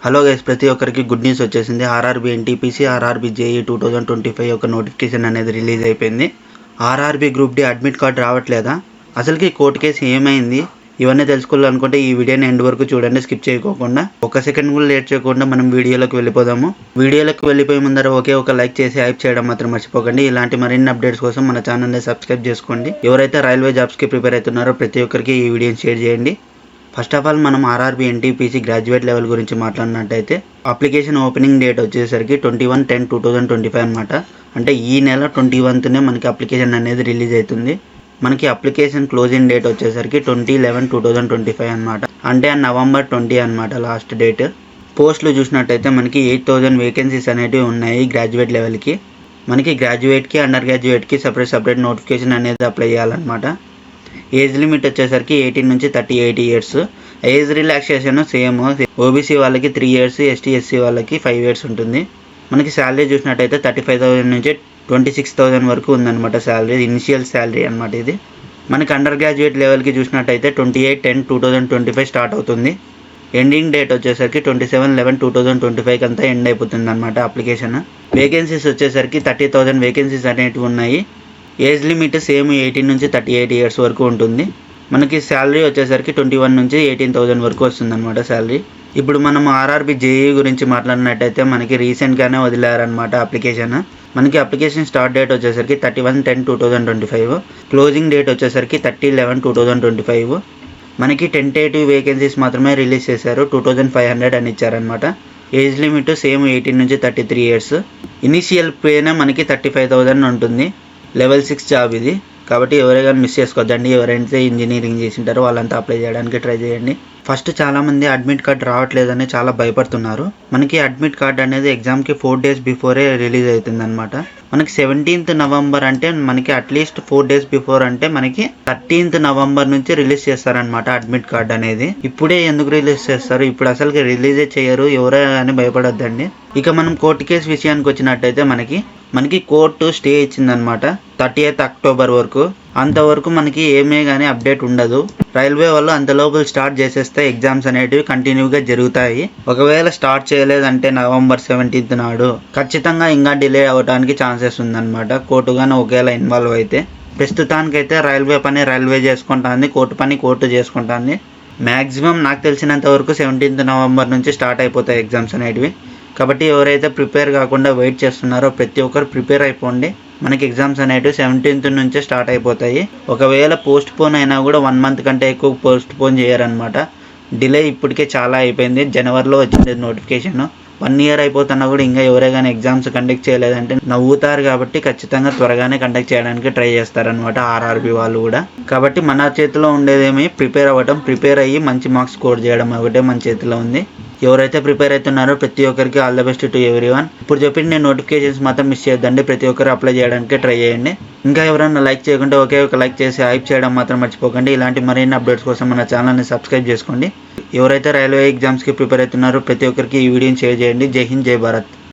Hello guys, ప్రతి ఒక్కరికి good news వచ్చేసింది. ఆర్ఆర్బీ ఎన్టీపీసీ ఆర్ఆర్బీ జేఈ 2025 ఒక నోటిఫికేషన్ అనేది రిలీజ్ అయిపోయింది. RRB group D admit card రావట్లేదా, అసలుకి కోర్టు కేసు ఏమైంది, ఇవన్నీ తెలుసుకోవాలనుకుంటే ఈ వీడియోని ఎండ్ వరకు చూడండి, స్కిప్ చేయకోకుండా. ఒక సెకండ్ కూడా లేట్ చేయకుండా మనం వీడియోలోకి వెళ్ళిపోదాము. వీడియోలోకి వెళ్ళిపోయే ముందర ఒక లైక్ చేసి హైప్ చేయడం మాత్రం మర్చిపోకండి. ఇలాంటి మరిన్ని అప్డేట్స్ కోసం మన ఛానల్ని సబ్స్క్రైబ్ చేసుకోండి. ఎవరైతే రైల్వే జాబ్స్కి ప్రిపేర్ అవుతున్నారో ప్రతి ఒక్కరికి ఈ వీడియోని షేర్ చేయండి. ఫస్ట్ ఆఫ్ ఆల్ మనం ఆర్ఆర్బీ ఎన్టీపీసీ గ్రాడ్యుయేట్ లెవెల్ గురించి మాట్లాడినట్టయితే అప్లికేషన్ ఓపెనింగ్ డేట్ వచ్చేసరికి 21/10/2025 అనమాట. అంటే ఈ నెల 21నే మనకి అప్లికేషన్ అనేది రిలీజ్ అవుతుంది. మనకి అప్లికేషన్ క్లోజింగ్ డేట్ వచ్చేసరికి 20/11/2025 అనమాట. అంటే నవంబర్ 20 అనమాట లాస్ట్ డేట్. పోస్టులు చూసినట్టయితే మనకి 8,000 వేకెన్సీస్ అనేవి ఉన్నాయి గ్రాడ్యుయేట్ లెవెల్కి. మనకి గ్రాడ్యుయేట్కి అండర్ గ్రాడ్యుయేట్కి సపరేట్ నోటిఫికేషన్ అనేది అప్లై చేయాలన్నమాట. ఏజ్ లిమిట్ వచ్చేసరికి 18 నుంచి 38 years. Age relaxation same, OBC వాళ్ళకి 3 ఇయర్స్, ఎస్టీ ఎస్సీ వాళ్ళకి 5 ఇయర్స్ ఉంటుంది. మనకి శాలరీ చూసినట్టయితే 35,000 నుంచి 26,000 వరకు ఉందన్నమాట శాలరీ, ఇనిషియల్ శాలరీ అనమాట ఇది. మనకి అండర్ గ్రాడ్యుయేట్ లెవెల్కి చూసినట్టయితే 28/10/2025 స్టార్ట్ అవుతుంది. ఎండింగ్ డేట్ వచ్చేసరికి 27/11/2025 అంతా ఎండ్ అయిపోతుంది అనమాట అప్లికేషన్. వేకెన్సీస్ వచ్చేసరికి 30,000 వేకెన్సీస్ అనేటివి ఉన్నాయి. ఏజ్ లిమిట్ సేమ్ 18 నుంచి 38 ఇయర్స్ వరకు ఉంటుంది. మనకి శాలరీ వచ్చేసరికి 21 నుంచి 18,000 వరకు వస్తుంది అనమాట శాలరీ. ఇప్పుడు మనం ఆర్ఆర్బీ జేఈ గురించి మాట్లాడినట్టయితే మనకి రీసెంట్గానే వదిలేరనమాట అప్లికేషన్. మనకి అప్లికేషన్ స్టార్ట్ డేట్ వచ్చేసరికి 31/10/2025, క్లోజింగ్ డేట్ వచ్చేసరికి 30/11/2025. మనకి టెంటేటివ్ వేకెన్సీస్ మాత్రమే రిలీజ్ చేశారు, 2,500 అని ఇచ్చారనమాట. ఏజ్ లిమిట్ సేమ్ 18 నుంచి 33 ఇయర్స్. ఇనిషియల్ పేనే మనకి 35,000 ఉంటుంది. లెవెల్ 6 జాబ్ ఇది, కాబట్టి ఎవరైనా మిస్ చేసుకోవద్దండి. ఎవరైతే ఇంజనీరింగ్ చేసింటారో వాళ్ళంతా అప్లై చేయడానికి ట్రై చేయండి. ఫస్ట్ చాలామంది అడ్మిట్ కార్డ్ రావట్లేదని చాలా భయపడుతున్నారు. మనకి అడ్మిట్ కార్డ్ అనేది ఎగ్జామ్కి 4 days బిఫోరే రిలీజ్ అవుతుంది అనమాట. మనకి 17th నవంబర్ అంటే మనకి అట్లీస్ట్ 4 days బిఫోర్ అంటే మనకి 13th నవంబర్ నుంచి రిలీజ్ చేస్తారనమాట అడ్మిట్ కార్డ్ అనేది. ఇప్పుడే ఎందుకు రిలీజ్ చేస్తారు, ఇప్పుడు అసలుకి రిలీజే చేయరు, ఎవరే అని భయపడొద్దండి. ఇక మనం కోర్టు కేసు విషయానికి వచ్చినట్టయితే మనకి కోర్టు స్టే ఇచ్చిందనమాట 30th అక్టోబర్ వరకు. అంతవరకు మనకి ఏమే కానీ అప్డేట్ ఉండదు. రైల్వే వాళ్ళు అంతలోపు స్టార్ట్ చేసేస్తే ఎగ్జామ్స్ అనేటివి కంటిన్యూగా జరుగుతాయి. ఒకవేళ స్టార్ట్ చేయలేదంటే నవంబర్ 17th నాడు ఖచ్చితంగా ఇంకా డిలే అవ్వడానికి ఛాన్సెస్ ఉందన్నమాట, కోర్టు కానీ ఒకవేళ ఇన్వాల్వ్ అయితే. ప్రస్తుతానికైతే రైల్వే పని రైల్వే చేసుకుంటుంది, కోర్టు పని కోర్టు చేసుకుంటుంది. మ్యాక్సిమం నాకు తెలిసినంత వరకు 17th నవంబర్ నుంచి స్టార్ట్ అయిపోతాయి ఎగ్జామ్స్ అనేటివి. కాబట్టి ఎవరైతే ప్రిపేర్ కాకుండా వెయిట్ చేస్తున్నారో ప్రతి ఒక్కరు ప్రిపేర్ అయిపోండి. మనకి ఎగ్జామ్స్ అనేటివి 17th నుంచే స్టార్ట్ అయిపోతాయి. ఒకవేళ పోస్ట్ పోన్ అయినా కూడా 1 month కంటే ఎక్కువ పోస్ట్ పోన్ చేయరనమాట. డిలే ఇప్పటికే చాలా అయిపోయింది. జనవరిలో వచ్చింది నోటిఫికేషన్. 1 year అయిపోతున్నా కూడా ఇంకా ఎవరైనా ఎగ్జామ్స్ కండక్ట్ చేయలేదంటే నవ్వుతారు. కాబట్టి ఖచ్చితంగా త్వరగానే కండక్ట్ చేయడానికి ట్రై చేస్తారనమాట ఆర్ఆర్బీ వాళ్ళు కూడా. కాబట్టి మన చేతిలో ఉండేదేమి ప్రిపేర్ అవ్వడం, ప్రిపేర్ అయ్యి మంచి మార్క్స్ స్కోర్ చేయడం ఒకటే మన చేతిలో ఉంది. ఎవరైతే ప్రిపేర్ అవుతున్నారో ప్రతి ఒక్కరికి all the best to everyone. ఇప్పుడు చెప్పిన నేను నోటిఫికేషన్స్ మాత్రం మిస్ చేయొద్దండి, ప్రతి ఒక్కరు అప్లై చేయడానికి ట్రై చేయండి. ఇంకా ఎవరైనా లైక్ చేయకుంటే ఒక లైక్ చేసి హైప్ చేయడం మాత్రం మర్చిపోకండి. ఇలాంటి మరిన్ని అప్డేట్స్ కోసం మన ఛానల్ని సబ్స్క్రైబ్ చేసుకోండి. ఎవరైతే రైల్వే ఎగ్జామ్స్కి ప్రిపేర్ అవుతున్నారో ప్రతి ఒక్కరికి ఈ వీడియోని షేర్ చేయండి. జై హింద్, జై భారత్.